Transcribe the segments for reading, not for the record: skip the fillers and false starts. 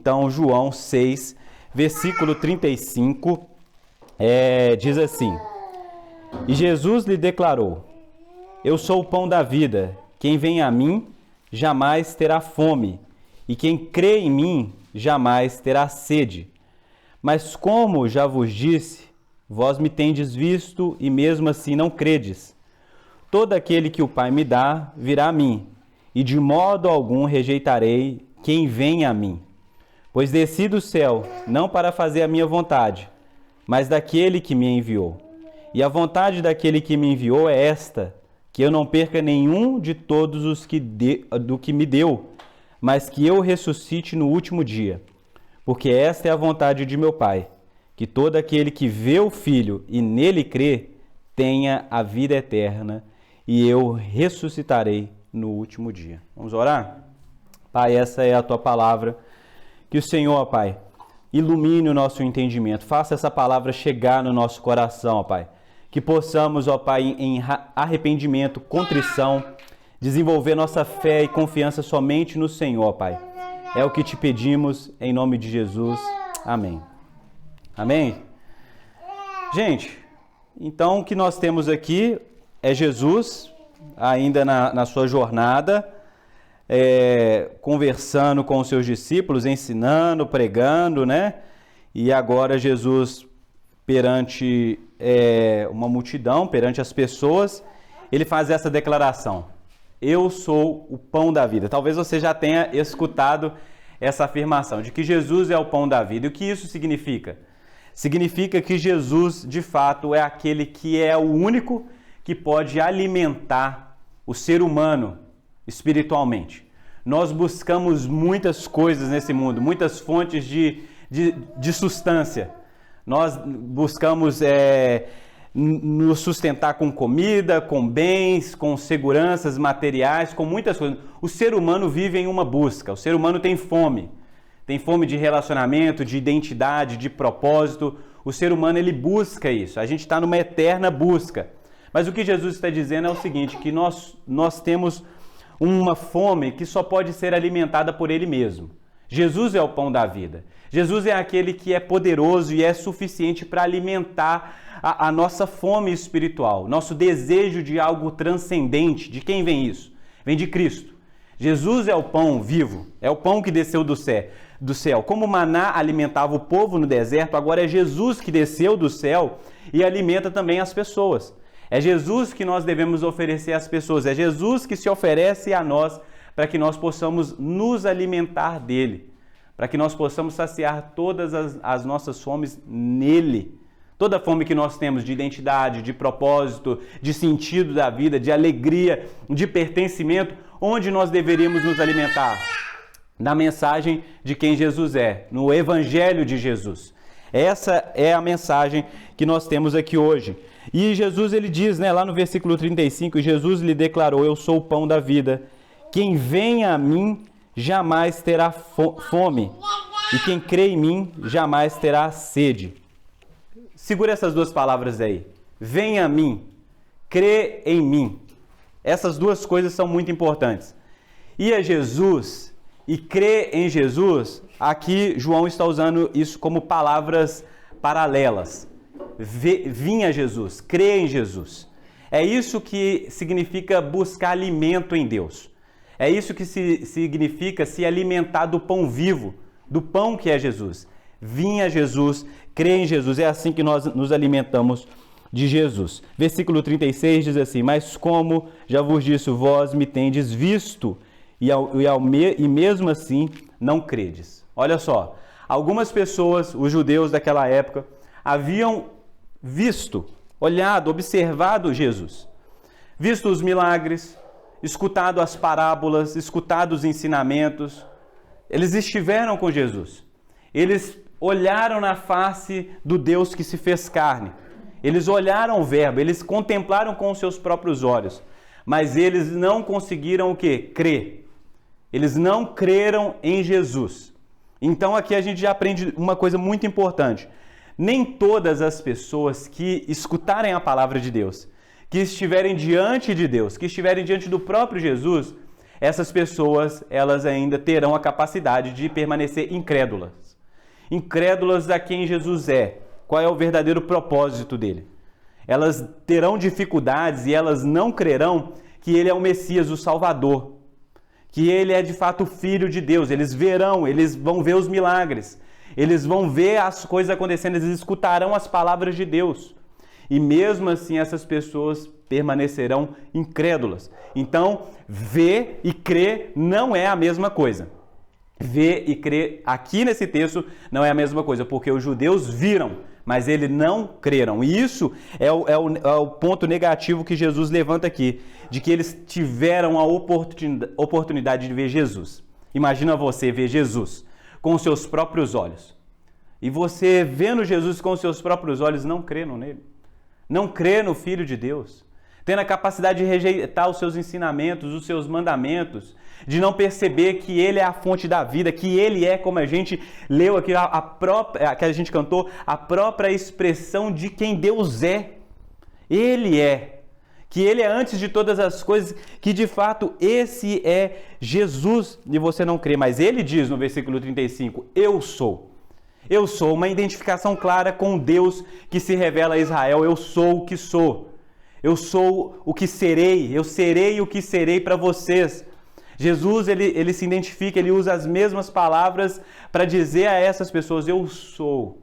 Então, João 6, versículo 35, diz assim: E Jesus lhe declarou: Eu sou o pão da vida. Quem vem a mim jamais terá fome, e quem crê em mim jamais terá sede. Mas como já vos disse, vós me tendes visto e mesmo assim não credes. Todo aquele que o Pai me dá virá a mim, e de modo algum rejeitarei quem vem a mim. Pois desci do céu, não para fazer a minha vontade, mas daquele que me enviou. E a vontade daquele que me enviou é esta, que eu não perca nenhum de todos os do que me deu, mas que eu ressuscite no último dia. Porque esta é a vontade de meu Pai, que todo aquele que vê o Filho e nele crê, tenha a vida eterna, e eu ressuscitarei no último dia. Vamos orar? Pai, essa é a Tua palavra. Que o Senhor, Pai, ilumine o nosso entendimento. Faça essa palavra chegar no nosso coração, ó Pai. Que possamos, ó Pai, em arrependimento, contrição, desenvolver nossa fé e confiança somente no Senhor, Pai. É o que te pedimos, em nome de Jesus. Amém. Amém? Gente, então o que nós temos aqui é Jesus, ainda na sua jornada, conversando com os seus discípulos, ensinando, pregando, né? E agora Jesus, perante uma multidão, perante as pessoas, ele faz essa declaração: Eu sou o pão da vida. Talvez você já tenha escutado essa afirmação de que Jesus é o pão da vida. E o que isso significa? Significa que Jesus, de fato, é aquele que é o único que pode alimentar o ser humano espiritualmente. Nós buscamos muitas coisas nesse mundo, muitas fontes de sustância. Nós buscamos nos sustentar com comida, com bens, com seguranças materiais, com muitas coisas. O ser humano vive em uma busca, o ser humano tem fome. Tem fome de relacionamento, de identidade, de propósito. O ser humano, ele busca isso. A gente está numa eterna busca. Mas o que Jesus está dizendo é o seguinte, que nós temos uma fome que só pode ser alimentada por Ele mesmo. Jesus é o pão da vida. Jesus é aquele que é poderoso e é suficiente para alimentar a nossa fome espiritual, nosso desejo de algo transcendente. De quem vem isso? Vem de Cristo. Jesus é o pão vivo, é o pão que desceu do céu. Como o maná alimentava o povo no deserto, agora é Jesus que desceu do céu e alimenta também as pessoas. É Jesus que nós devemos oferecer às pessoas, é Jesus que se oferece a nós para que nós possamos nos alimentar dele, para que nós possamos saciar todas as nossas fomes nele. Toda a fome que nós temos de identidade, de propósito, de sentido da vida, de alegria, de pertencimento, onde nós deveríamos nos alimentar? Na mensagem de quem Jesus é, no Evangelho de Jesus. Essa é a mensagem que nós temos aqui hoje. E Jesus, ele diz, lá no versículo 35, Jesus lhe declarou: Eu sou o pão da vida. Quem vem a mim jamais terá fome, e quem crê em mim jamais terá sede. Segura essas duas palavras aí. Vem a mim, crê em mim. Essas duas coisas são muito importantes. E a Jesus e crer em Jesus, aqui João está usando isso como palavras paralelas. Vinha Jesus, crê em Jesus. É isso que significa buscar alimento em Deus. É isso que significa se alimentar do pão vivo, do pão que é Jesus. Vinha Jesus, crê em Jesus. É assim que nós nos alimentamos de Jesus. Versículo 36 diz assim: Mas como já vos disse, vós me tendes visto, e mesmo assim não credes. Olha só, algumas pessoas, os judeus daquela época, haviam visto, olhado, observado Jesus, visto os milagres, escutado as parábolas, escutado os ensinamentos. Eles estiveram com Jesus. Eles olharam na face do Deus que se fez carne. Eles olharam o Verbo, eles contemplaram com os seus próprios olhos. Mas eles não conseguiram o quê? Crer. Eles não creram em Jesus. Então aqui a gente já aprende uma coisa muito importante. Nem todas as pessoas que escutarem a palavra de Deus, que estiverem diante de Deus, que estiverem diante do próprio Jesus, essas pessoas, elas ainda terão a capacidade de permanecer incrédulas. Incrédulas a quem Jesus é. Qual é o verdadeiro propósito dele? Elas terão dificuldades e elas não crerão que ele é o Messias, o Salvador, que ele é de fato o Filho de Deus. Eles verão, eles vão ver os milagres, eles vão ver as coisas acontecendo, eles escutarão as palavras de Deus. E mesmo assim essas pessoas permanecerão incrédulas. Então, ver e crer não é a mesma coisa. Ver e crer aqui nesse texto não é a mesma coisa, porque os judeus viram, mas eles não creram. E isso é o ponto negativo que Jesus levanta aqui, de que eles tiveram a oportunidade de ver Jesus. Imagina você ver Jesus com os seus próprios olhos. E você vendo Jesus com os seus próprios olhos, não crendo nele. Não crê no Filho de Deus. Tendo a capacidade de rejeitar os seus ensinamentos, os seus mandamentos, de não perceber que ele é a fonte da vida, que ele é, como a gente leu aqui, que a gente cantou, a própria expressão de quem Deus é. Ele é. Que ele é antes de todas as coisas, que de fato esse é Jesus, e você não crê. Mas ele diz no versículo 35, eu sou. Eu sou, uma identificação clara com Deus que se revela a Israel. Eu sou o que sou. Eu sou o que serei. Eu serei o que serei para vocês. Jesus, ele se identifica, ele usa as mesmas palavras para dizer a essas pessoas, eu sou.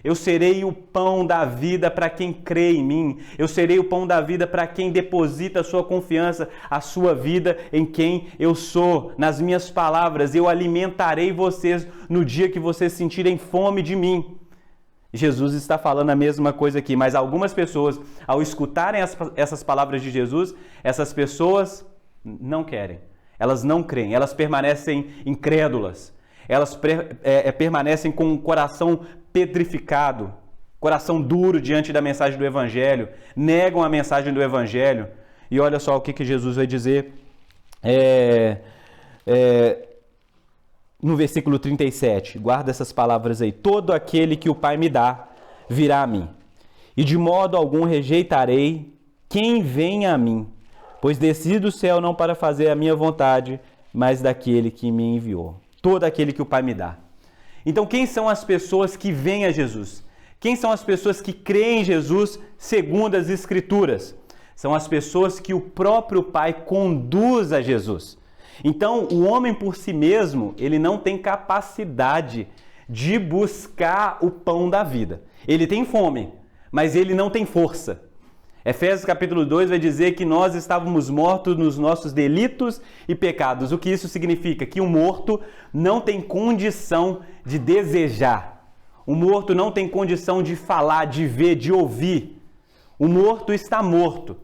Eu serei o pão da vida para quem crê em mim. Eu serei o pão da vida para quem deposita a sua confiança, a sua vida em quem eu sou. Nas minhas palavras, eu alimentarei vocês no dia que vocês sentirem fome de mim. Jesus está falando a mesma coisa aqui, mas algumas pessoas, ao escutarem essas palavras de Jesus, essas pessoas não querem. Elas não creem, elas permanecem incrédulas. Elas permanecem com um coração petrificado, coração duro diante da mensagem do Evangelho, negam a mensagem do Evangelho. E olha só o que Jesus vai dizer no versículo 37. Guarda essas palavras aí. Todo aquele que o Pai me dá, virá a mim. E de modo algum rejeitarei quem vem a mim. Pois desci do céu não para fazer a minha vontade, mas daquele que me enviou. Todo aquele que o Pai me dá. Então, quem são as pessoas que vêm a Jesus? Quem são as pessoas que creem em Jesus segundo as Escrituras? São as pessoas que o próprio Pai conduz a Jesus. Então, o homem por si mesmo, ele não tem capacidade de buscar o pão da vida. Ele tem fome, mas ele não tem força. Efésios capítulo 2 vai dizer que nós estávamos mortos nos nossos delitos e pecados. O que isso significa? Que o morto não tem condição de desejar. O morto não tem condição de falar, de ver, de ouvir. O morto está morto.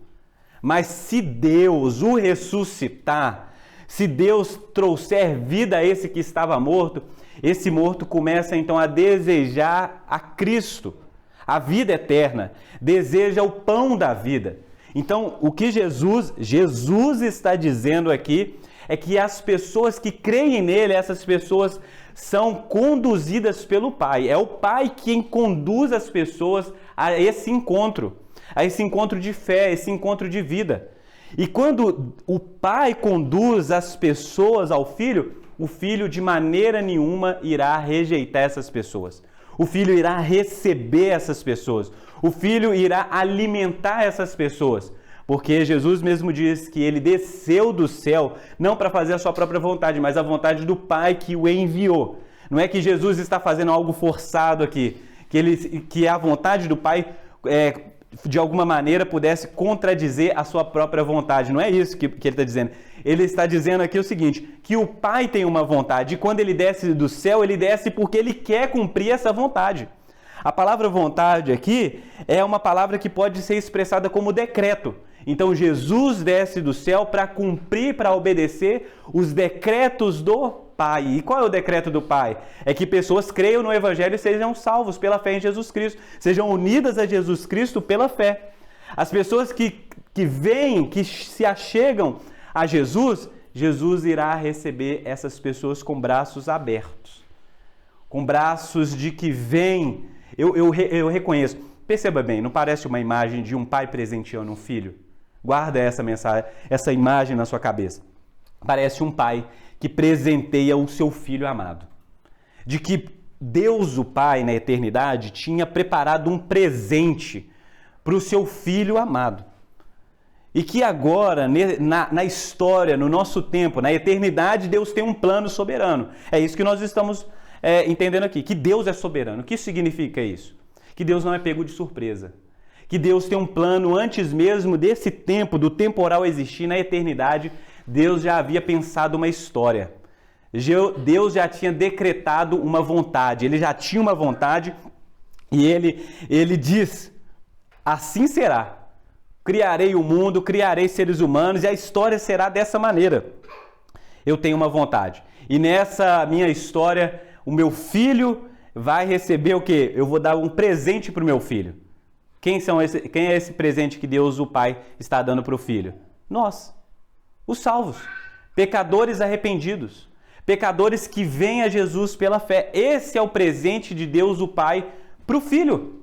Mas se Deus o ressuscitar, se Deus trouxer vida a esse que estava morto, esse morto começa então a desejar a Cristo. A vida eterna, deseja o pão da vida. Então, o que Jesus está dizendo aqui é que as pessoas que creem nele, essas pessoas são conduzidas pelo Pai. É o Pai quem conduz as pessoas a esse encontro de fé, esse encontro de vida. E quando o Pai conduz as pessoas ao Filho, o Filho de maneira nenhuma irá rejeitar essas pessoas. O Filho irá receber essas pessoas. O Filho irá alimentar essas pessoas. Porque Jesus mesmo diz que ele desceu do céu não para fazer a sua própria vontade, mas a vontade do Pai que o enviou. Não é que Jesus está fazendo algo forçado aqui, que a vontade do Pai de alguma maneira pudesse contradizer a sua própria vontade. Não é isso que ele está dizendo. Ele está dizendo aqui o seguinte, que o Pai tem uma vontade e quando ele desce do céu, ele desce porque ele quer cumprir essa vontade. A palavra vontade aqui é uma palavra que pode ser expressada como decreto. Então Jesus desce do céu para cumprir, para obedecer os decretos do Pai. E qual é o decreto do Pai? É que pessoas creiam no Evangelho e sejam salvos pela fé em Jesus Cristo. Sejam unidas a Jesus Cristo pela fé. As pessoas que vêm, que se achegam a Jesus, Jesus irá receber essas pessoas com braços abertos. Com braços de que vem. Eu reconheço. Perceba bem, não parece uma imagem de um pai presenteando um filho? Guarda essa mensagem, essa imagem na sua cabeça. parece um pai que presenteia o seu filho amado. De que Deus, o Pai, na eternidade, tinha preparado um presente para o seu filho amado. E que agora, na história, no nosso tempo, na eternidade, Deus tem um plano soberano. É isso que nós estamos entendendo aqui, que Deus é soberano. O que significa isso? Que Deus não é pego de surpresa. Que Deus tem um plano antes mesmo desse tempo, do temporal existir, na eternidade, Deus já havia pensado uma história. Deus já tinha decretado uma vontade, ele já tinha uma vontade e ele diz, assim será. Criarei o mundo, criarei seres humanos e a história será dessa maneira. Eu tenho uma vontade. E nessa minha história, o meu filho vai receber o quê? Eu vou dar um presente para o meu filho. Quem é esse presente que Deus, o Pai, está dando para o filho? Nós, os salvos, pecadores arrependidos, pecadores que vêm a Jesus pela fé. Esse é o presente de Deus, o Pai, para o filho.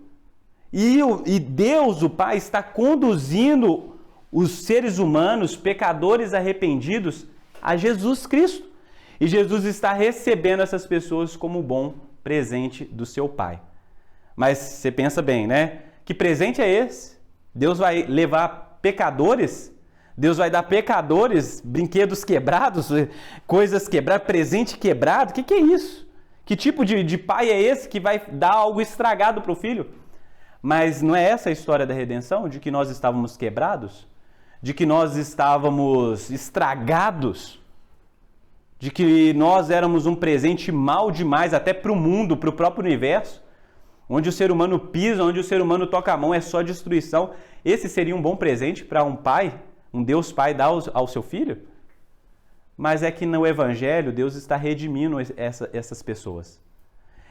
E Deus, o Pai, está conduzindo os seres humanos, pecadores arrependidos, a Jesus Cristo. E Jesus está recebendo essas pessoas como um bom presente do seu Pai. Mas você pensa bem, né? Que presente é esse? Deus vai levar pecadores? Deus vai dar pecadores, brinquedos quebrados, coisas quebradas, presente quebrado? O que é isso? Que tipo de pai é esse que vai dar algo estragado para o filho? Mas não é essa a história da redenção? De que nós estávamos quebrados? De que nós estávamos estragados? De que nós éramos um presente mau demais até para o mundo, para o próprio universo? Onde o ser humano pisa, onde o ser humano toca a mão, é só destruição. Esse seria um bom presente para um pai, um Deus Pai dar ao seu filho? Mas é que no Evangelho Deus está redimindo essas pessoas.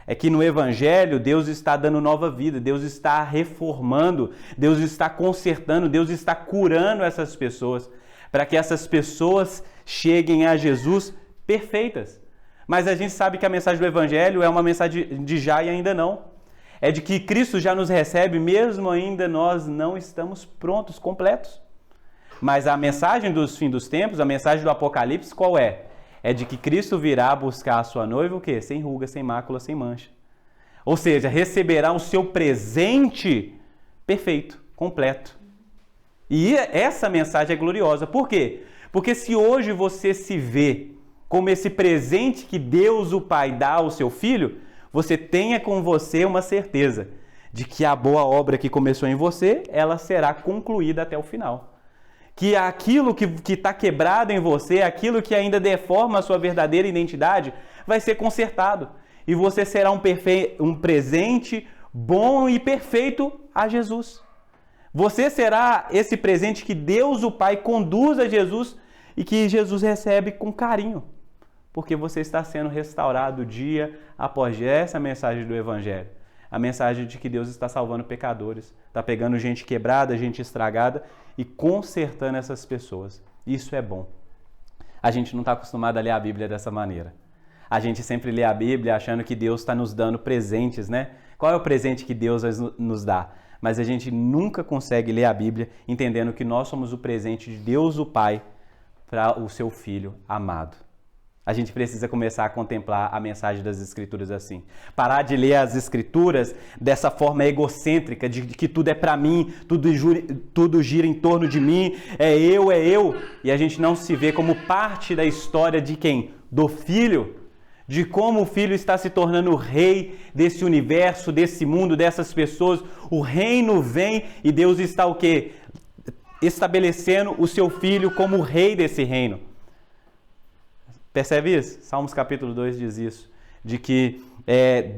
É que no Evangelho Deus está dando nova vida, Deus está reformando, Deus está consertando, Deus está curando essas pessoas, para que essas pessoas cheguem a Jesus perfeitas. Mas a gente sabe que a mensagem do Evangelho é uma mensagem de já e ainda não. É de que Cristo já nos recebe, mesmo ainda nós não estamos prontos, completos. Mas a mensagem dos fins dos tempos, a mensagem do Apocalipse, qual é? É de que Cristo virá buscar a sua noiva, o quê? Sem ruga, sem mácula, sem mancha. Ou seja, receberá o seu presente perfeito, completo. E essa mensagem é gloriosa. Por quê? Porque se hoje você se vê como esse presente que Deus, o Pai, dá ao seu filho, você tenha com você uma certeza de que a boa obra que começou em você, ela será concluída até o final. Que aquilo que está quebrado em você, aquilo que ainda deforma a sua verdadeira identidade, vai ser consertado. E você será um presente bom e perfeito a Jesus. Você será esse presente que Deus, o Pai, conduz a Jesus e que Jesus recebe com carinho. Porque você está sendo restaurado dia após dia. Essa é a mensagem do Evangelho. A mensagem de que Deus está salvando pecadores, está pegando gente quebrada, gente estragada e consertando essas pessoas. Isso é bom. A gente não está acostumado a ler a Bíblia dessa maneira. A gente sempre lê a Bíblia achando que Deus está nos dando presentes, né? Qual é o presente que Deus nos dá? Mas a gente nunca consegue ler a Bíblia entendendo que nós somos o presente de Deus, o Pai, para o seu Filho amado. A gente precisa começar a contemplar a mensagem das Escrituras assim. Parar de ler as Escrituras dessa forma egocêntrica, de que tudo é para mim, tudo gira em torno de mim, é eu. E a gente não se vê como parte da história de quem? Do Filho. De como o Filho está se tornando o rei desse universo, desse mundo, dessas pessoas. O reino vem e Deus está o quê? Estabelecendo o seu Filho como o rei desse reino. Percebe isso? Salmos capítulo 2 diz isso, de que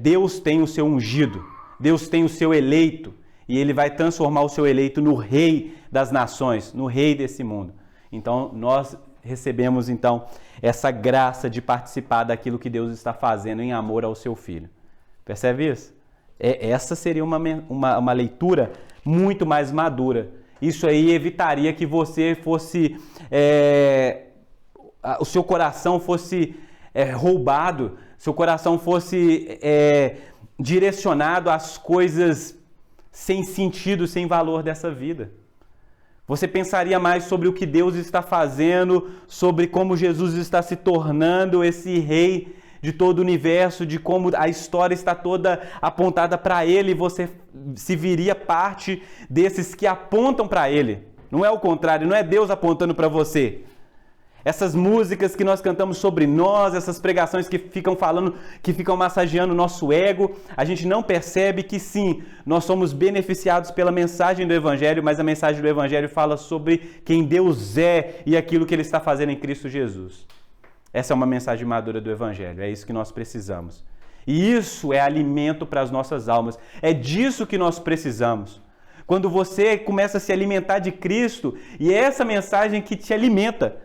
Deus tem o seu ungido, Deus tem o seu eleito, e Ele vai transformar o seu eleito no rei das nações, no rei desse mundo. Então, nós recebemos, então, essa graça de participar daquilo que Deus está fazendo em amor ao seu Filho. Percebe isso? Essa seria uma leitura muito mais madura. Isso aí evitaria que você fosse... o seu coração fosse roubado, seu coração fosse direcionado às coisas sem sentido, sem valor dessa vida. Você pensaria mais sobre o que Deus está fazendo, sobre como Jesus está se tornando esse rei de todo o universo, de como a história está toda apontada para Ele, e você se viria parte desses que apontam para Ele. Não é o contrário, não é Deus apontando para você. Essas músicas que nós cantamos sobre nós, essas pregações que ficam falando, que ficam massageando o nosso ego, a gente não percebe que sim, nós somos beneficiados pela mensagem do Evangelho, mas a mensagem do Evangelho fala sobre quem Deus é e aquilo que Ele está fazendo em Cristo Jesus. Essa é uma mensagem madura do Evangelho, é isso que nós precisamos. E isso é alimento para as nossas almas, é disso que nós precisamos. Quando você começa a se alimentar de Cristo, e é essa mensagem que te alimenta,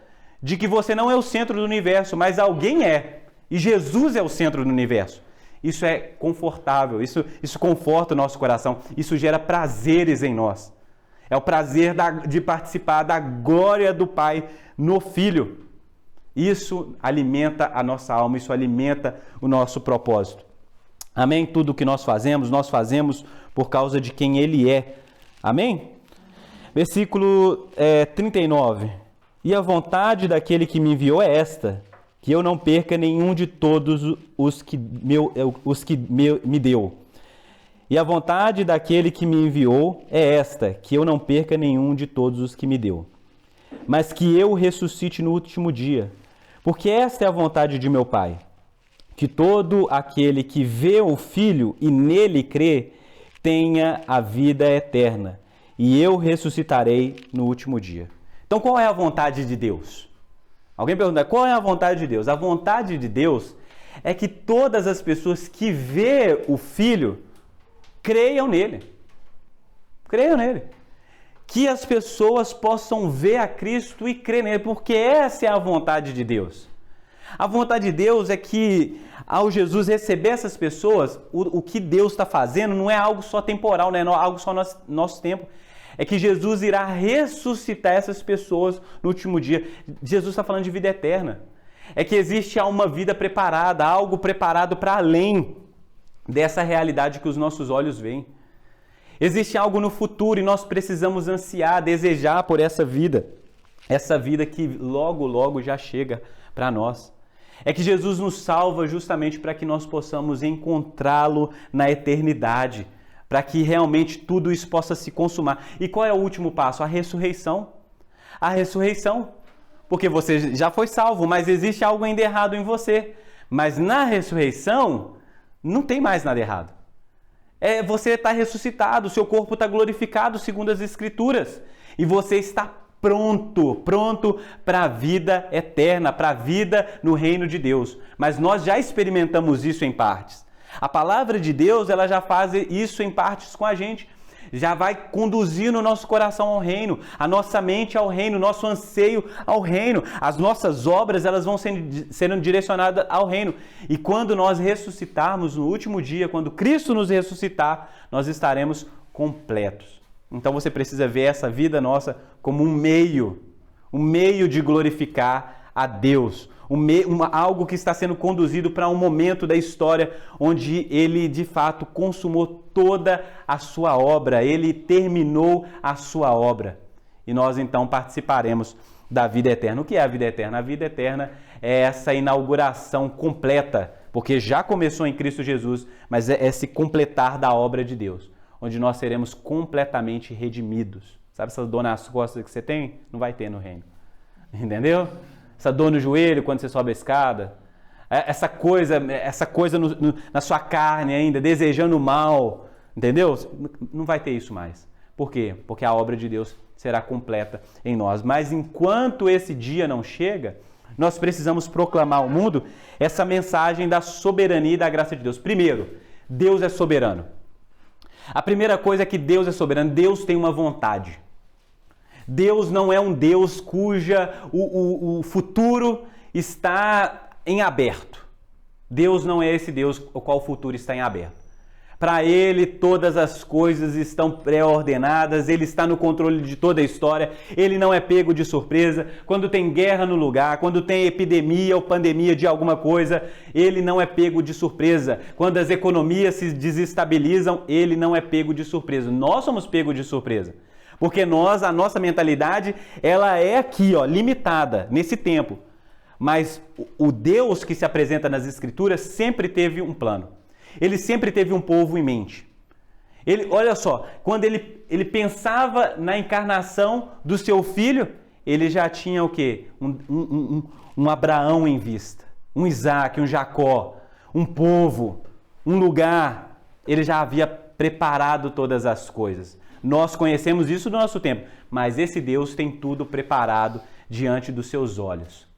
de que você não é o centro do universo, mas alguém é. E Jesus é o centro do universo. Isso é confortável, isso conforta o nosso coração, isso gera prazeres em nós. É o prazer de participar da glória do Pai no Filho. Isso alimenta a nossa alma, isso alimenta o nosso propósito. Amém? Tudo o que nós fazemos por causa de quem Ele é. Amém? Versículo 39. E a vontade daquele que me enviou é esta, que eu não perca nenhum de todos os que me deu. E a vontade daquele que me enviou é esta, que eu não perca nenhum de todos os que me deu, mas que eu ressuscite no último dia. Porque esta é a vontade de meu Pai, que todo aquele que vê o Filho e nele crê, tenha a vida eterna, e eu ressuscitarei no último dia. Então, qual é a vontade de Deus? Alguém pergunta, qual é a vontade de Deus? A vontade de Deus é que todas as pessoas que vê o Filho creiam nele. Creiam nele. Que as pessoas possam ver a Cristo e crer nele, porque essa é a vontade de Deus. A vontade de Deus é que, ao Jesus receber essas pessoas, o que Deus está fazendo não é algo só temporal, não é algo só nosso tempo. É que Jesus irá ressuscitar essas pessoas no último dia. Jesus está falando de vida eterna. É que existe uma vida preparada, algo preparado para além dessa realidade que os nossos olhos veem. Existe algo no futuro e nós precisamos ansiar, desejar por essa vida que logo, logo já chega para nós. É que Jesus nos salva justamente para que nós possamos encontrá-lo na eternidade, para que realmente tudo isso possa se consumar. E qual é o último passo? A ressurreição. A ressurreição. Porque você já foi salvo, mas existe algo ainda errado em você. Mas na ressurreição, não tem mais nada errado. Você está ressuscitado, seu corpo está glorificado segundo as Escrituras. E você está pronto para a vida eterna, para a vida no reino de Deus. Mas nós já experimentamos isso em partes. A palavra de Deus, ela já faz isso em partes com a gente. Já vai conduzindo o nosso coração ao reino, a nossa mente ao reino, o nosso anseio ao reino. As nossas obras, elas vão sendo direcionadas ao reino. E quando nós ressuscitarmos no último dia, quando Cristo nos ressuscitar, nós estaremos completos. Então você precisa ver essa vida nossa como um meio de glorificar a Deus. Algo que está sendo conduzido para um momento da história onde Ele de fato consumou toda a sua obra, Ele terminou a sua obra. E nós então participaremos da vida eterna. O que é a vida eterna? A vida eterna é essa inauguração completa, porque já começou em Cristo Jesus, mas é esse completar da obra de Deus, onde nós seremos completamente redimidos. Sabe essa dor nas costas que você tem? Não vai ter no reino. Entendeu? Essa dor no joelho quando você sobe a escada, essa coisa na sua carne ainda, desejando mal, entendeu? Não vai ter isso mais. Por quê? Porque a obra de Deus será completa em nós. Mas enquanto esse dia não chega, nós precisamos proclamar ao mundo essa mensagem da soberania e da graça de Deus. Primeiro, Deus é soberano. A primeira coisa é que Deus é soberano, Deus tem uma vontade. Deus não é um Deus cuja o futuro está em aberto. Deus não é esse Deus o qual o futuro está em aberto. Para Ele todas as coisas estão pré-ordenadas, Ele está no controle de toda a história, Ele não é pego de surpresa. Quando tem guerra no lugar, quando tem epidemia ou pandemia de alguma coisa, Ele não é pego de surpresa. Quando as economias se desestabilizam, Ele não é pego de surpresa. Nós somos pegos de surpresa. Porque a nossa mentalidade, ela é aqui, ó, limitada, nesse tempo. Mas o Deus que se apresenta nas Escrituras sempre teve um plano. Ele sempre teve um povo em mente. Olha só, quando ele pensava na encarnação do seu filho, ele já tinha o quê? Um Abraão em vista, um Isaac, um Jacó, um povo, um lugar. Ele já havia preparado todas as coisas. Nós conhecemos isso no nosso tempo, mas esse Deus tem tudo preparado diante dos seus olhos.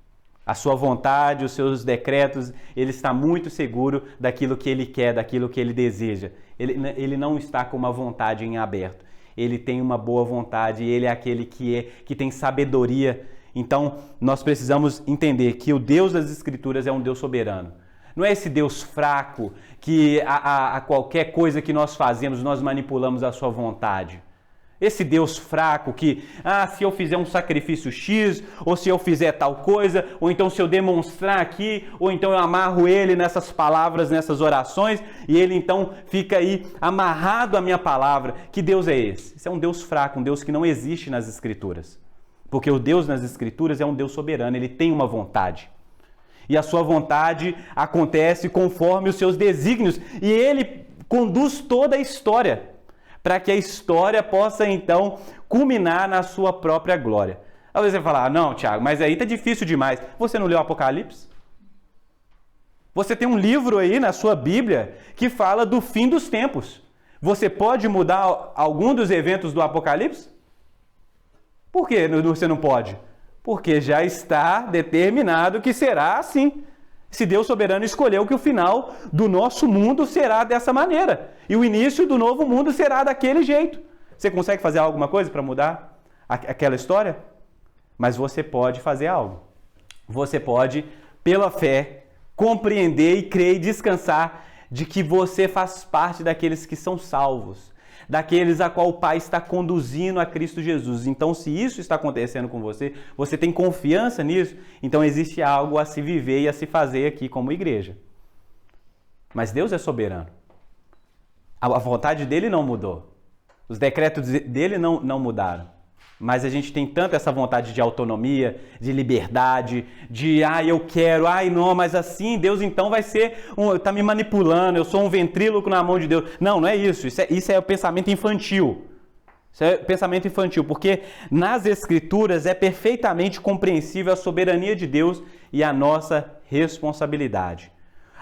A sua vontade, os seus decretos, ele está muito seguro daquilo que ele quer, daquilo que ele deseja. Ele não está com uma vontade em aberto. Ele tem uma boa vontade, ele é aquele que tem sabedoria. Então, nós precisamos entender que o Deus das Escrituras é um Deus soberano. Não é esse Deus fraco que a qualquer coisa que nós fazemos, nós manipulamos a sua vontade. Esse Deus fraco que, se eu fizer um sacrifício X, ou se eu fizer tal coisa, ou então se eu demonstrar aqui, ou então eu amarro ele nessas palavras, nessas orações, e ele então fica aí amarrado à minha palavra. Que Deus é esse? Esse é um Deus fraco, um Deus que não existe nas Escrituras. Porque o Deus nas Escrituras é um Deus soberano, ele tem uma vontade. E a sua vontade acontece conforme os seus desígnios, e ele conduz toda a história, para que a história possa, então, culminar na sua própria glória. Às vezes você fala, não, Tiago, mas aí tá difícil demais. Você não leu o Apocalipse? Você tem um livro aí na sua Bíblia que fala do fim dos tempos. Você pode mudar algum dos eventos do Apocalipse? Por que você não pode? Porque já está determinado que será assim. Se Deus soberano escolheu que o final do nosso mundo será dessa maneira. E o início do novo mundo será daquele jeito. Você consegue fazer alguma coisa para mudar aquela história? Mas você pode fazer algo. Você pode, pela fé, compreender e crer e descansar de que você faz parte daqueles que são salvos. Daqueles a qual o Pai está conduzindo a Cristo Jesus. Então, se isso está acontecendo com você, você tem confiança nisso, então existe algo a se viver e a se fazer aqui como igreja. Mas Deus é soberano. A vontade dele não mudou. Os decretos dele não mudaram. Mas a gente tem tanto essa vontade de autonomia, de liberdade, de eu quero, não, mas assim Deus então vai ser, tá me manipulando, eu sou um ventríloco na mão de Deus. Não é isso, isso é o pensamento infantil. Isso é pensamento infantil, porque nas Escrituras é perfeitamente compreensível a soberania de Deus e a nossa responsabilidade.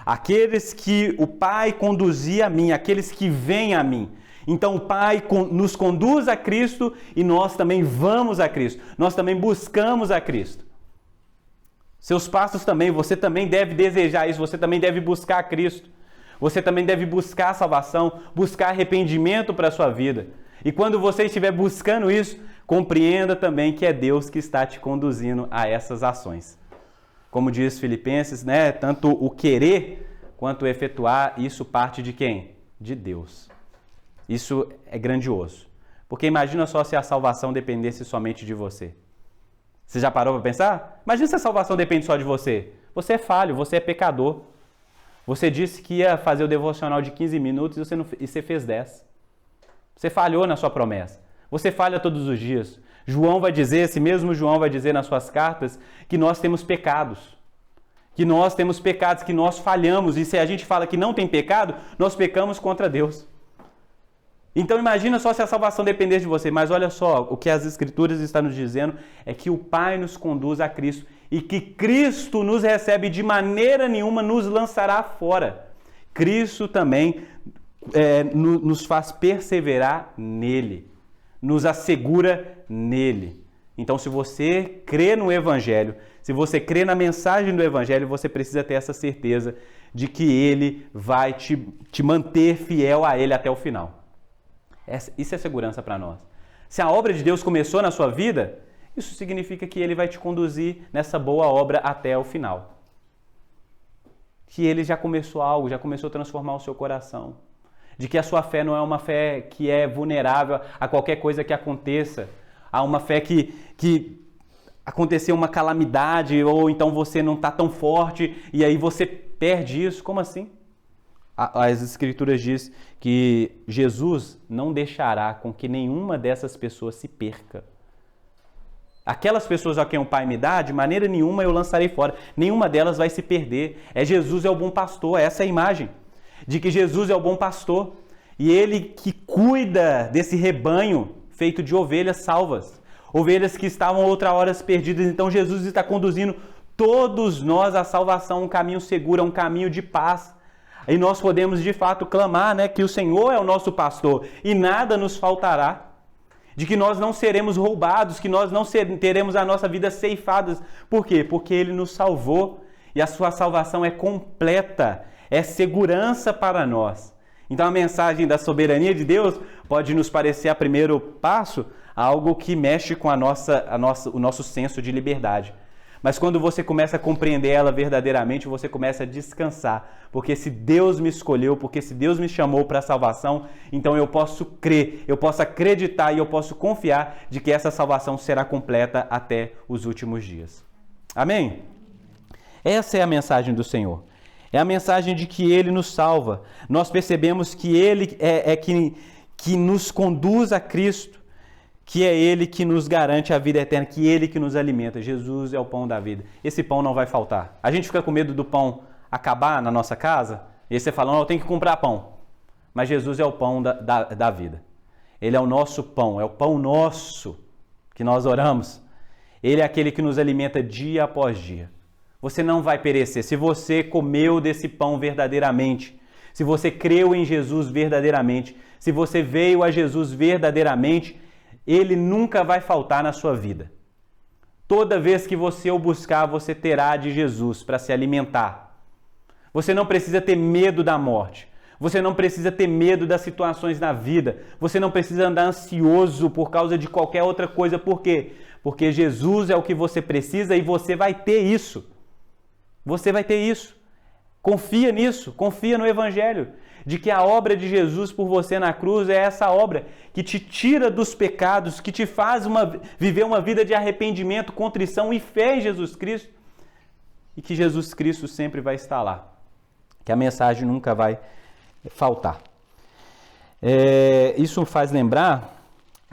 Aqueles que o Pai conduzia a mim, aqueles que vêm a mim. Então o Pai nos conduz a Cristo e nós também vamos a Cristo. Nós também buscamos a Cristo. Seus passos também, você também deve desejar isso, você também deve buscar a Cristo. Você também deve buscar a salvação, buscar arrependimento para a sua vida. E quando você estiver buscando isso, compreenda também que é Deus que está te conduzindo a essas ações. Como diz Filipenses, tanto o querer quanto o efetuar, isso parte de quem? De Deus. Isso é grandioso. Porque imagina só se a salvação dependesse somente de você. Você já parou para pensar? Imagina se a salvação depende só de você. Você é falho, você é pecador. Você disse que ia fazer o devocional de 15 minutos e você fez 10. Você falhou na sua promessa. Você falha todos os dias. Esse mesmo João vai dizer nas suas cartas que nós temos pecados. Que nós temos pecados, que nós falhamos. E se a gente fala que não tem pecado, nós pecamos contra Deus. Então imagina só se a salvação dependesse de você, mas olha só, o que as Escrituras estão nos dizendo é que o Pai nos conduz a Cristo e que Cristo nos recebe de maneira nenhuma nos lançará fora. Cristo também nos faz perseverar nele, nos assegura nele. Então se você crê no Evangelho, se você crê na mensagem do Evangelho, você precisa ter essa certeza de que ele vai te manter fiel a ele até o final. Isso é segurança para nós. Se a obra de Deus começou na sua vida, isso significa que ele vai te conduzir nessa boa obra até o final. Que ele já começou algo, já começou a transformar o seu coração. De que a sua fé não é uma fé que é vulnerável a qualquer coisa que aconteça. Há uma fé que aconteceu uma calamidade ou então você não está tão forte e aí você perde isso. Como assim? As Escrituras diz que Jesus não deixará com que nenhuma dessas pessoas se perca. Aquelas pessoas a quem o Pai me dá, de maneira nenhuma eu lançarei fora. Nenhuma delas vai se perder. Jesus é o bom pastor, essa é a imagem de que Jesus é o bom pastor. E Ele que cuida desse rebanho feito de ovelhas salvas. Ovelhas que estavam outra hora perdidas. Então Jesus está conduzindo todos nós à salvação, um caminho seguro, um caminho de paz. E nós podemos de fato clamar, né, que o Senhor é o nosso pastor e nada nos faltará. De que nós não seremos roubados, que nós não teremos a nossa vida ceifada. Por quê? Porque Ele nos salvou e a sua salvação é completa, é segurança para nós. Então a mensagem da soberania de Deus pode nos parecer a primeiro passo algo que mexe com o nosso senso de liberdade. Mas quando você começa a compreender ela verdadeiramente, você começa a descansar. Porque se Deus me escolheu, porque se Deus me chamou para a salvação, então eu posso crer, eu posso acreditar e eu posso confiar de que essa salvação será completa até os últimos dias. Amém? Essa é a mensagem do Senhor. É a mensagem de que Ele nos salva. Nós percebemos que Ele que nos conduz a Cristo, que é Ele que nos garante a vida eterna, que Ele que nos alimenta. Jesus é o pão da vida. Esse pão não vai faltar. A gente fica com medo do pão acabar na nossa casa, e aí você fala, não, eu tenho que comprar pão. Mas Jesus é o pão da vida. Ele é o nosso pão, é o pão nosso que nós oramos. Ele é aquele que nos alimenta dia após dia. Você não vai perecer. Se você comeu desse pão verdadeiramente, se você creu em Jesus verdadeiramente, se você veio a Jesus verdadeiramente, Ele nunca vai faltar na sua vida. Toda vez que você o buscar, você terá de Jesus para se alimentar. Você não precisa ter medo da morte. Você não precisa ter medo das situações na vida. Você não precisa andar ansioso por causa de qualquer outra coisa. Por quê? Porque Jesus é o que você precisa e você vai ter isso. Você vai ter isso. Confia nisso. Confia no Evangelho. De que a obra de Jesus por você na cruz é essa obra que te tira dos pecados, que te faz viver uma vida de arrependimento, contrição e fé em Jesus Cristo. E que Jesus Cristo sempre vai estar lá. Que a mensagem nunca vai faltar. Isso faz lembrar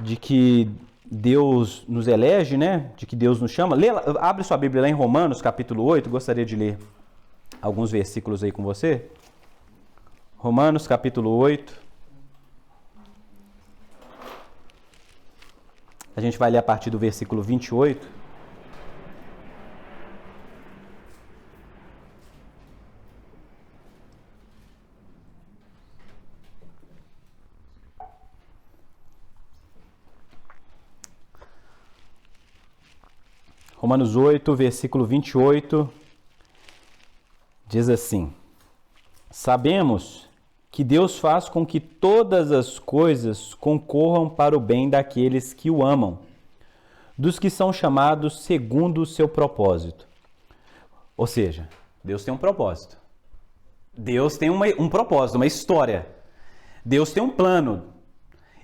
de que Deus nos elege, né? De que Deus nos chama. Abre sua Bíblia lá em Romanos, capítulo 8. Gostaria de ler alguns versículos aí com você. Romanos, capítulo 8. A gente vai ler a partir do versículo 28. Romanos 8, versículo 28, diz assim: Sabemos que Deus faz com que todas as coisas concorram para o bem daqueles que o amam, dos que são chamados segundo o seu propósito. Ou seja, Deus tem um propósito. Deus tem um propósito, uma história. Deus tem um plano.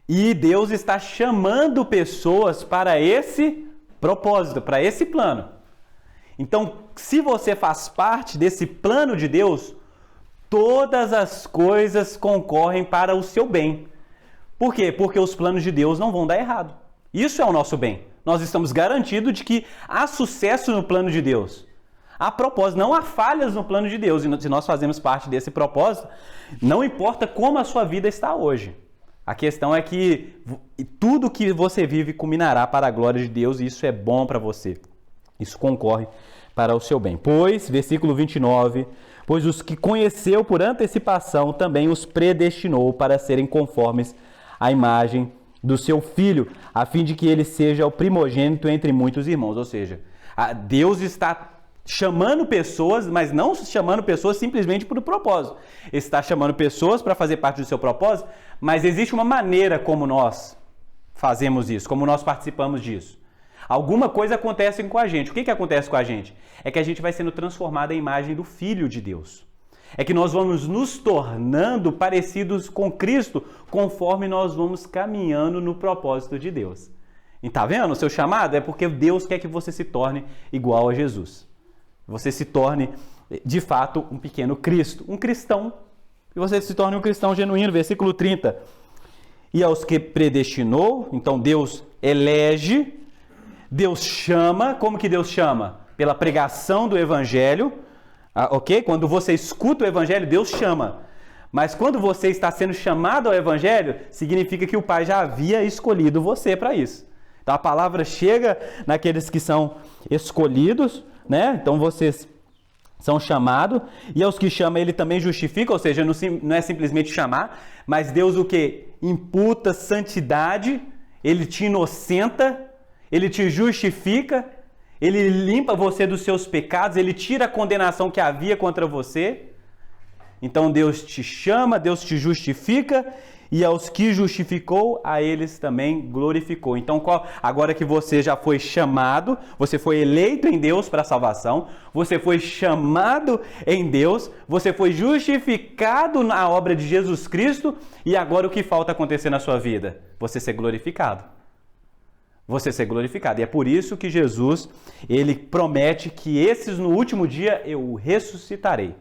E Deus está chamando pessoas para esse propósito, para esse plano. Então, se você faz parte desse plano de Deus, todas as coisas concorrem para o seu bem. Por quê? Porque os planos de Deus não vão dar errado. Isso é o nosso bem. Nós estamos garantidos de que há sucesso no plano de Deus. Há propósito, não há falhas no plano de Deus. E se nós fazemos parte desse propósito, não importa como a sua vida está hoje. A questão é que tudo que você vive culminará para a glória de Deus e isso é bom para você. Isso concorre para o seu bem. Pois, versículo 29, pois os que conheceu por antecipação também os predestinou para serem conformes à imagem do seu Filho, a fim de que ele seja o primogênito entre muitos irmãos. Ou seja, Deus está chamando pessoas, mas não chamando pessoas simplesmente por um propósito. Ele está chamando pessoas para fazer parte do seu propósito, mas existe uma maneira como nós fazemos isso, como nós participamos disso. Alguma coisa acontece com a gente. O que acontece com a gente? É que a gente vai sendo transformado em imagem do Filho de Deus. É que nós vamos nos tornando parecidos com Cristo conforme nós vamos caminhando no propósito de Deus. E tá vendo? O seu chamado é porque Deus quer que você se torne igual a Jesus. Você se torne, de fato, um pequeno Cristo, um cristão. que você se torne um cristão genuíno. Versículo 30. E aos que predestinou, então Deus elege, Deus chama. Como que Deus chama? Pela pregação do Evangelho, ok? Quando você escuta o Evangelho, Deus chama. Mas quando você está sendo chamado ao Evangelho, significa que o Pai já havia escolhido você para isso. Então a palavra chega naqueles que são escolhidos, né? Então vocês são chamados, e aos que chama ele também justifica, ou seja, não é simplesmente chamar, mas Deus o que? Imputa santidade, ele te inocenta, ele te justifica, ele limpa você dos seus pecados, ele tira a condenação que havia contra você. Então Deus te chama, Deus te justifica, e aos que justificou, a eles também glorificou. Então, agora que você já foi chamado, você foi eleito em Deus para a salvação, você foi chamado em Deus, você foi justificado na obra de Jesus Cristo, e agora o que falta acontecer na sua vida? Você ser glorificado. Você ser glorificado. E é por isso que Jesus, ele promete que esses no último dia eu ressuscitarei.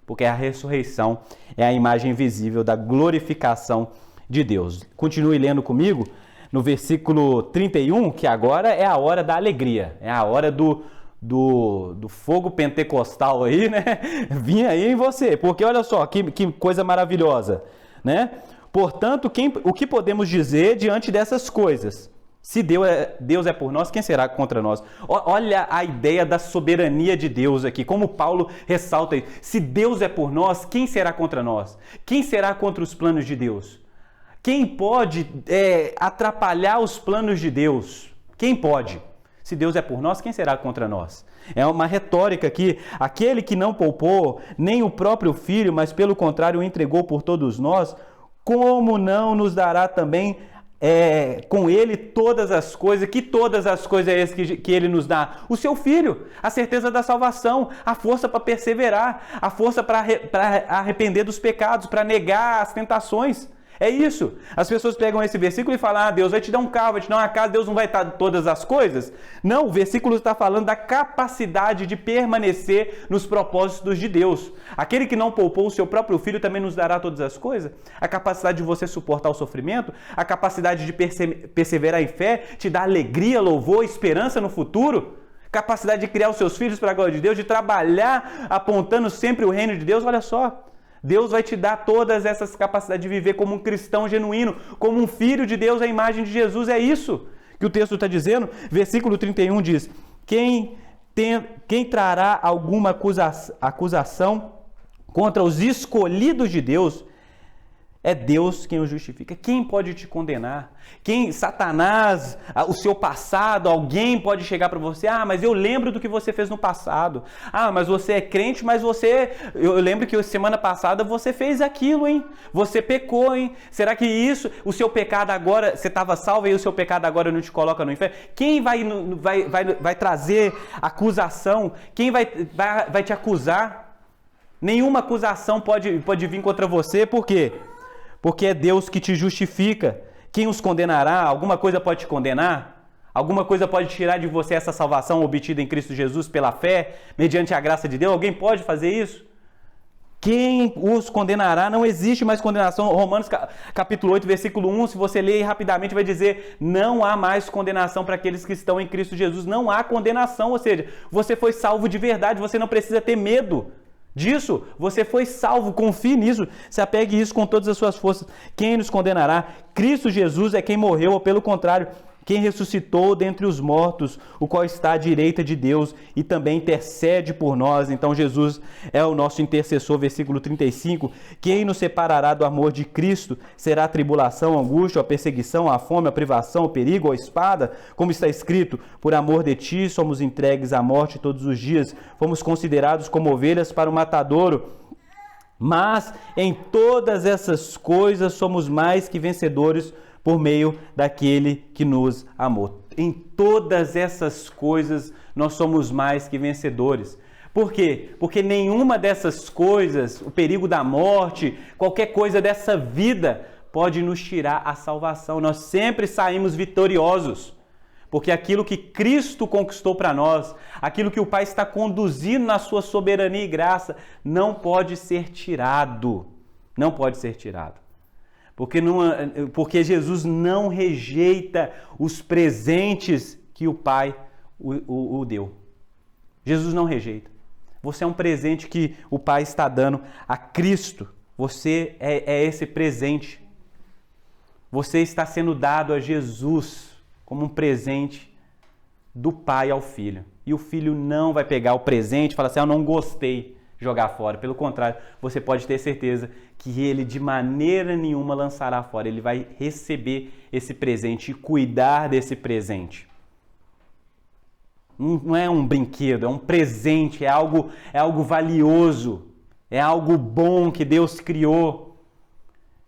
Porque a ressurreição é a imagem visível da glorificação de Deus. Continue lendo comigo no versículo 31, que agora é a hora da alegria, é a hora do fogo pentecostal aí, né? Vinha aí em você, porque olha só, que coisa maravilhosa, né? Portanto, o que podemos dizer diante dessas coisas? Se Deus é por nós, quem será contra nós? Olha a ideia da soberania de Deus aqui, como Paulo ressalta aí. Se Deus é por nós, quem será contra nós? Quem será contra os planos de Deus? Quem pode atrapalhar os planos de Deus? Quem pode? Se Deus é por nós, quem será contra nós? É uma retórica aqui. Aquele que não poupou nem o próprio Filho, mas pelo contrário o entregou por todos nós, como não nos dará também com ele todas as coisas? Que todas as coisas é esse que ele nos dá? O seu Filho, a certeza da salvação, a força para perseverar, a força para arrepender dos pecados, para negar as tentações. É isso. As pessoas pegam esse versículo e falam, Deus vai te dar um carro, vai te dar uma casa, Deus não vai dar todas as coisas? Não, o versículo está falando da capacidade de permanecer nos propósitos de Deus. Aquele que não poupou o seu próprio Filho também nos dará todas as coisas? A capacidade de você suportar o sofrimento, a capacidade de perseverar em fé, te dá alegria, louvor, esperança no futuro, capacidade de criar os seus filhos para a glória de Deus, de trabalhar apontando sempre o reino de Deus. Olha só, Deus vai te dar todas essas capacidades de viver como um cristão genuíno, como um filho de Deus, a imagem de Jesus. É isso que o texto está dizendo. Versículo 31 diz, quem trará alguma acusação contra os escolhidos de Deus? É Deus quem o justifica. Quem pode te condenar? Satanás, o seu passado, alguém pode chegar para você, mas eu lembro do que você fez no passado. Mas você é crente, mas eu lembro que semana passada você fez aquilo, hein? Você pecou, hein? Será que o seu pecado agora, você estava salvo e o seu pecado agora não te coloca no inferno? Quem vai trazer acusação? Quem vai te acusar? Nenhuma acusação pode vir contra você, por quê? Porque é Deus que te justifica. Quem os condenará? Alguma coisa pode te condenar? Alguma coisa pode tirar de você essa salvação obtida em Cristo Jesus pela fé, mediante a graça de Deus? Alguém pode fazer isso? Quem os condenará? Não existe mais condenação. Romanos capítulo 8, versículo 1, se você ler rapidamente, vai dizer, não há mais condenação para aqueles que estão em Cristo Jesus. Não há condenação, ou seja, você foi salvo de verdade, você não precisa ter medo disso, você foi salvo, confie nisso, se apegue isso com todas as suas forças. Quem nos condenará? Cristo Jesus é quem morreu, ou pelo contrário, quem ressuscitou dentre os mortos, o qual está à direita de Deus e também intercede por nós. Então Jesus é o nosso intercessor, versículo 35. Quem nos separará do amor de Cristo? Será a tribulação, a angústia, a perseguição, a fome, a privação, o perigo, a espada? Como está escrito, por amor de ti somos entregues à morte todos os dias, fomos considerados como ovelhas para o matadouro. Mas em todas essas coisas somos mais que vencedores por meio daquele que nos amou. Em todas essas coisas nós somos mais que vencedores. Por quê? Porque nenhuma dessas coisas, o perigo da morte, qualquer coisa dessa vida, pode nos tirar a salvação. Nós sempre saímos vitoriosos. Porque aquilo que Cristo conquistou para nós, aquilo que o Pai está conduzindo na sua soberania e graça, não pode ser tirado. Não pode ser tirado. Porque Jesus não rejeita os presentes que o Pai o deu. Jesus não rejeita. Você é um presente que o Pai está dando a Cristo. Você é esse presente. Você está sendo dado a Jesus como um presente do Pai ao Filho. E o Filho não vai pegar o presente e falar assim, eu não gostei, jogar fora. Pelo contrário, você pode ter certeza que ele de maneira nenhuma lançará fora. Ele vai receber esse presente e cuidar desse presente. Não é um brinquedo, é um presente, é algo valioso, é algo bom que Deus criou.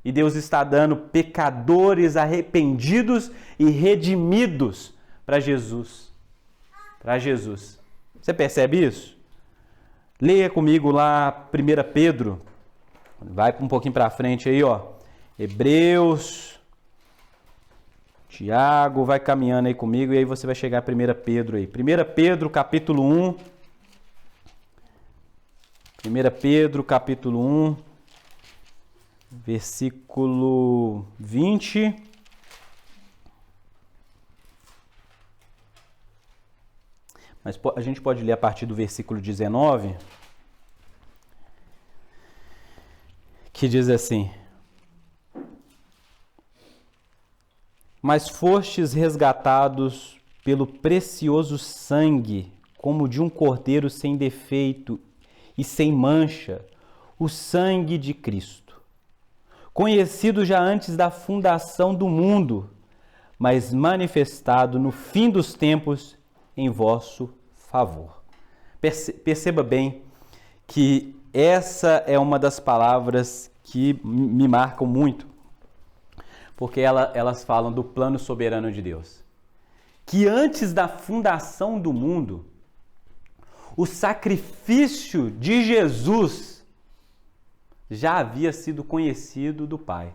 E Deus está dando pecadores arrependidos e redimidos para Jesus. Para Jesus. Você percebe isso? Leia comigo lá 1 Pedro. Vai um pouquinho para frente aí, ó. Hebreus, Tiago, vai caminhando aí comigo e aí você vai chegar a 1 Pedro aí. 1 Pedro, capítulo 1. 1 Pedro, capítulo 1, versículo 20. Mas a gente pode ler a partir do versículo 19, que diz assim: Mas fostes resgatados pelo precioso sangue, como de um cordeiro sem defeito e sem mancha, o sangue de Cristo, conhecido já antes da fundação do mundo, mas manifestado no fim dos tempos em vosso favor. Perceba bem que essa é uma das palavras que me marcam muito, porque elas falam do plano soberano de Deus. Que antes da fundação do mundo, o sacrifício de Jesus já havia sido conhecido do Pai.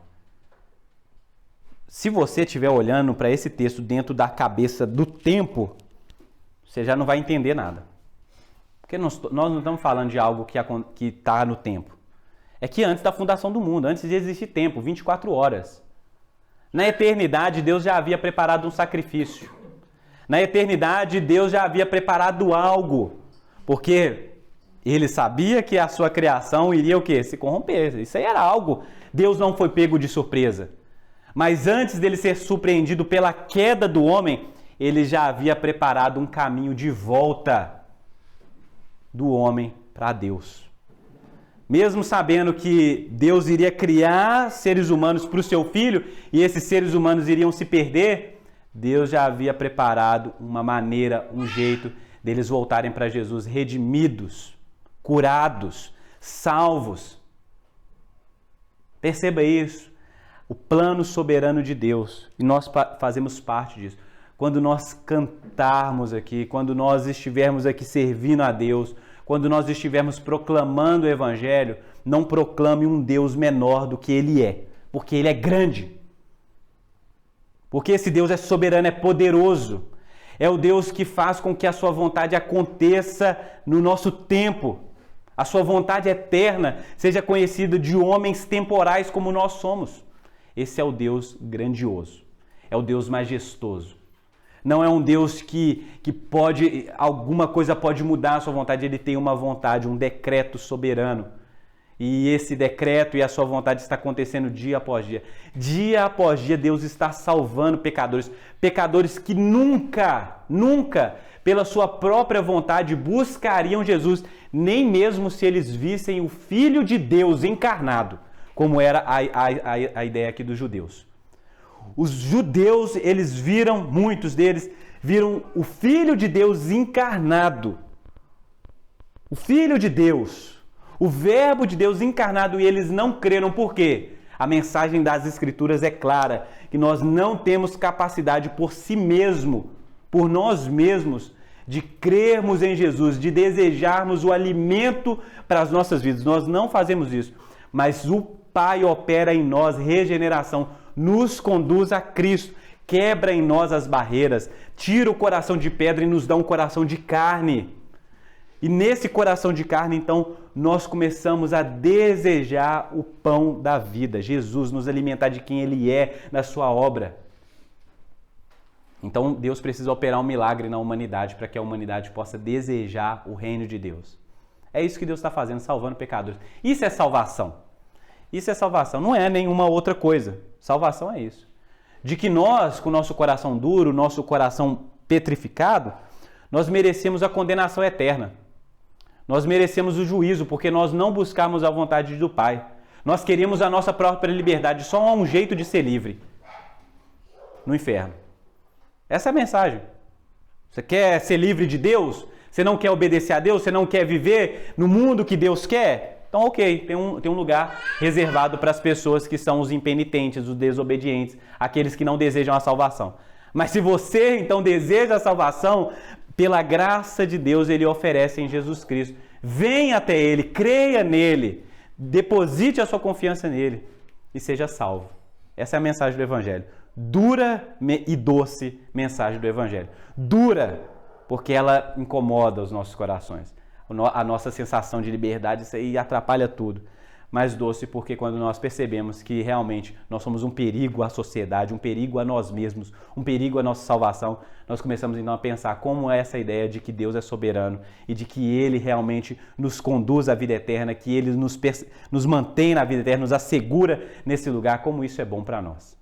Se você estiver olhando para esse texto dentro da cabeça do tempo, você já não vai entender nada. Porque nós não estamos falando de algo que está no tempo. É que antes da fundação do mundo, antes de existir tempo, 24 horas. Na eternidade, Deus já havia preparado um sacrifício. Na eternidade, Deus já havia preparado algo. Porque ele sabia que a sua criação iria o quê? Se corromper. Isso aí era algo. Deus não foi pego de surpresa. Mas antes dele ser surpreendido pela queda do homem, ele já havia preparado um caminho de volta do homem para Deus. Mesmo sabendo que Deus iria criar seres humanos para o seu filho e esses seres humanos iriam se perder, Deus já havia preparado uma maneira, um jeito deles voltarem para Jesus redimidos, curados, salvos. Perceba isso. O plano soberano de Deus. E nós fazemos parte disso. Quando nós cantarmos aqui, quando nós estivermos aqui servindo a Deus, quando nós estivermos proclamando o Evangelho, não proclame um Deus menor do que Ele é, porque Ele é grande. Porque esse Deus é soberano, é poderoso. É o Deus que faz com que a sua vontade aconteça no nosso tempo. A sua vontade eterna seja conhecida de homens temporais como nós somos. Esse é o Deus grandioso. É o Deus majestoso. Não é um Deus que alguma coisa pode mudar a sua vontade. Ele tem uma vontade, um decreto soberano. E esse decreto e a sua vontade está acontecendo dia após dia. Dia após dia, Deus está salvando pecadores. Pecadores que nunca, pela sua própria vontade, buscariam Jesus, nem mesmo se eles vissem o Filho de Deus encarnado, como era a ideia aqui dos judeus. Os judeus, eles viram, muitos deles, viram o Filho de Deus encarnado. O Filho de Deus. O Verbo de Deus encarnado, e eles não creram. Por quê? A mensagem das Escrituras é clara, que nós não temos capacidade por si mesmo, por nós mesmos, de crermos em Jesus, de desejarmos o alimento para as nossas vidas. Nós não fazemos isso, mas o Pai opera em nós regeneração, nos conduz a Cristo, quebra em nós as barreiras, tira o coração de pedra e nos dá um coração de carne. E nesse coração de carne, então, nós começamos a desejar o pão da vida, Jesus, nos alimentar de quem Ele é na sua obra. Então Deus precisa operar um milagre na humanidade para que a humanidade possa desejar o reino de Deus. É isso que Deus está fazendo, salvando pecadores. Isso é salvação. Isso é salvação, não é nenhuma outra coisa. Salvação é isso. De que nós, com o nosso coração duro, nosso coração petrificado, nós merecemos a condenação eterna. Nós merecemos o juízo, porque nós não buscamos a vontade do Pai. Nós queríamos a nossa própria liberdade, só há um jeito de ser livre. No inferno. Essa é a mensagem. Você quer ser livre de Deus? Você não quer obedecer a Deus? Você não quer viver no mundo que Deus quer? Então, ok, tem um lugar reservado para as pessoas que são os impenitentes, os desobedientes, aqueles que não desejam a salvação. Mas se você, então, deseja a salvação, pela graça de Deus, Ele oferece em Jesus Cristo. Venha até Ele, creia nele, deposite a sua confiança nele e seja salvo. Essa é a mensagem do Evangelho. Dura e doce mensagem do Evangelho. Dura, porque ela incomoda os nossos corações. A nossa sensação de liberdade, isso aí atrapalha tudo. Mas doce porque quando nós percebemos que realmente nós somos um perigo à sociedade, um perigo a nós mesmos, um perigo à nossa salvação, nós começamos então a pensar como é essa ideia de que Deus é soberano e de que Ele realmente nos conduz à vida eterna, que Ele nos mantém na vida eterna, nos assegura nesse lugar, como isso é bom para nós.